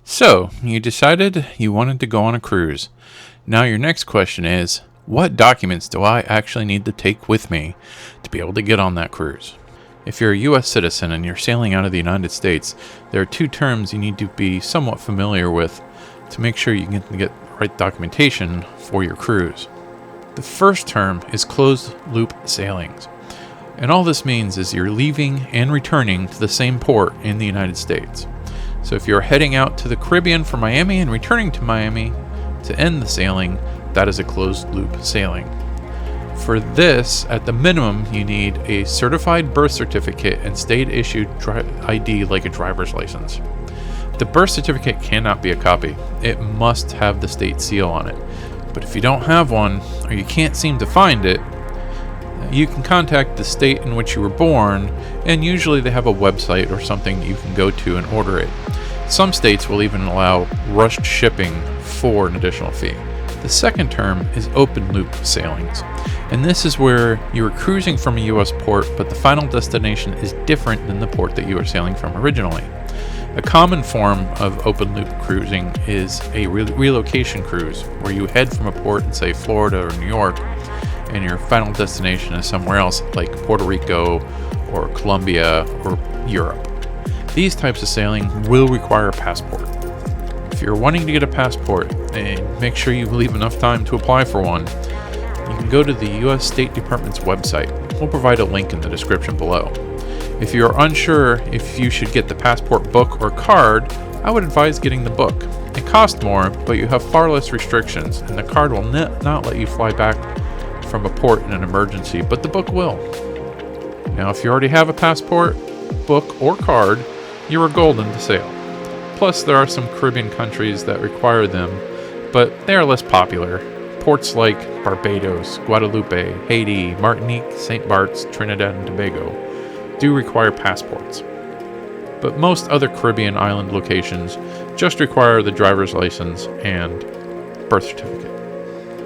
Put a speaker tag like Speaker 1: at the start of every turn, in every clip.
Speaker 1: So, you decided you wanted to go on a cruise. Now your next question is, what documents do I actually need to take with me to be able to get on that cruise? If you're a U.S. citizen and you're sailing out of the United States, there are two terms you need to be somewhat familiar with to make sure you can get the right documentation for your cruise. The first term is closed loop sailings. And all this means is you're leaving and returning to the same port in the United States. So if you're heading out to the Caribbean from Miami and returning to Miami to end the sailing, that is a closed loop sailing. For this, at the minimum, you need a certified birth certificate and state-issued ID like a driver's license. The birth certificate cannot be a copy. It must have the state seal on it. But if you don't have one, or you can't seem to find it, you can contact the state in which you were born, and usually they have a website or something you can go to and order it. Some states will even allow rushed shipping for an additional fee. The second term is open loop sailings, and this is where you are cruising from a U.S. port, but the final destination is different than the port that you are sailing from originally. A common form of open loop cruising is a relocation cruise, where you head from a port in, say, Florida or New York, and your final destination is somewhere else, like Puerto Rico or Colombia or Europe. These types of sailing will require a passport. If you're wanting to get a passport, and make sure you leave enough time to apply for one, you can go to the U.S. State Department's website. We'll provide a link in the description below. If you are unsure if you should get the passport book or card, I would advise getting the book. It costs more, but you have far less restrictions, and the card will not let you fly back from a port in an emergency, but the book will. Now, if you already have a passport, book, or card, you are golden to sail. Plus, there are some Caribbean countries that require them, but they are less popular. Ports like Barbados, Guadeloupe, Haiti, Martinique, St. Bart's, Trinidad and Tobago do require passports. But most other Caribbean island locations just require the driver's license and birth certificate.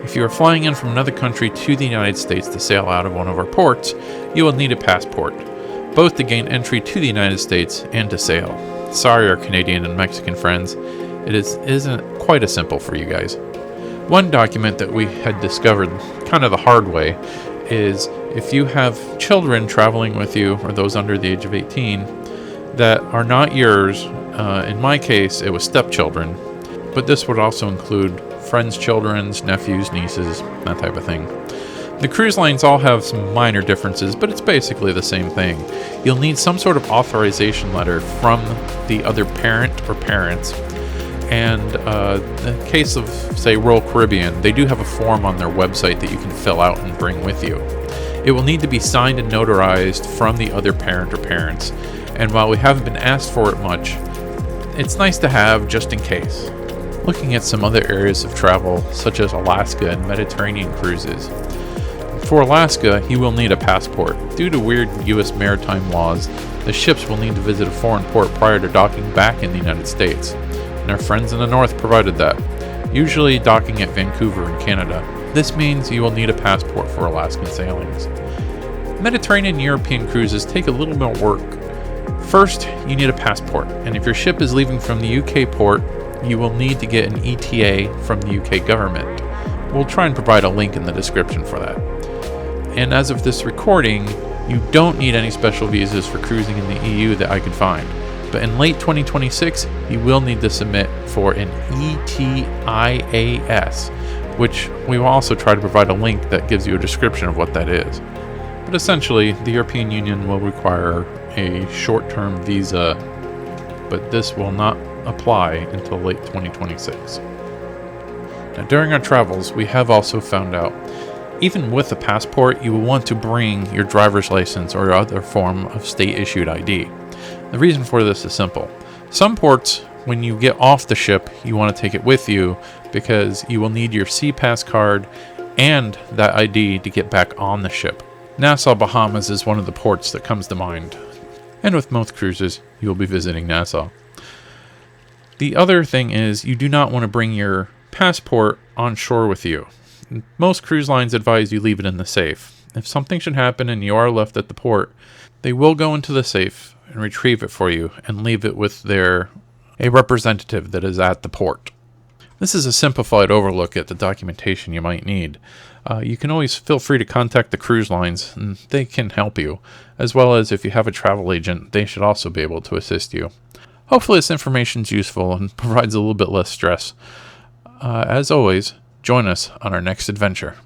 Speaker 1: If you are flying in from another country to the United States to sail out of one of our ports, you will need a passport, both to gain entry to the United States and to sail. Sorry, our Canadian and Mexican friends, it isn't quite as simple for you guys. One document that we had discovered kind of the hard way is if you have children traveling with you, or those under the age of 18, that are not yours. In my case, it was stepchildren, but this would also include friends' children's, nephews, nieces, that type of thing. The cruise lines all have some minor differences, but it's basically the same thing. You'll need some sort of authorization letter from the other parent or parents. And in the case of, say, Royal Caribbean, they do have a form on their website that you can fill out and bring with you. It will need to be signed and notarized from the other parent or parents. And while we haven't been asked for it much, it's nice to have just in case. Looking at some other areas of travel, such as Alaska and Mediterranean cruises. For Alaska, you will need a passport. Due to weird U.S. maritime laws, the ships will need to visit a foreign port prior to docking back in the United States. And our friends in the north provided that, usually docking at Vancouver in Canada. This means you will need a passport for Alaskan sailings. Mediterranean and European cruises take a little more work. First, you need a passport, and if your ship is leaving from the UK port, you will need to get an ETA from the UK government. We'll try and provide a link in the description for that. And as of this recording, you don't need any special visas for cruising in the EU that I could find. But in late 2026, you will need to submit for an ETIAS, which we will also try to provide a link that gives you a description of what that is. But essentially, the European Union will require a short-term visa, but this will not apply until late 2026. Now, during our travels, we have also found out, even with a passport, you will want to bring your driver's license or other form of state-issued ID. The reason for this is simple. Some ports, when you get off the ship, you want to take it with you because you will need your SeaPass card and that ID to get back on the ship. Nassau, Bahamas is one of the ports that comes to mind. And with most cruises, you will be visiting Nassau. The other thing is you do not want to bring your passport on shore with you. Most cruise lines advise you leave it in the safe. If something should happen and you are left at the port, they will go into the safe and retrieve it for you and leave it with their a representative that is at the port. This is a simplified overlook at the documentation you might need. You can always feel free to contact the cruise lines, and they can help you, as well as if you have a travel agent, they should also be able to assist you. Hopefully this information is useful and provides a little bit less stress. As always, join us on our next adventure.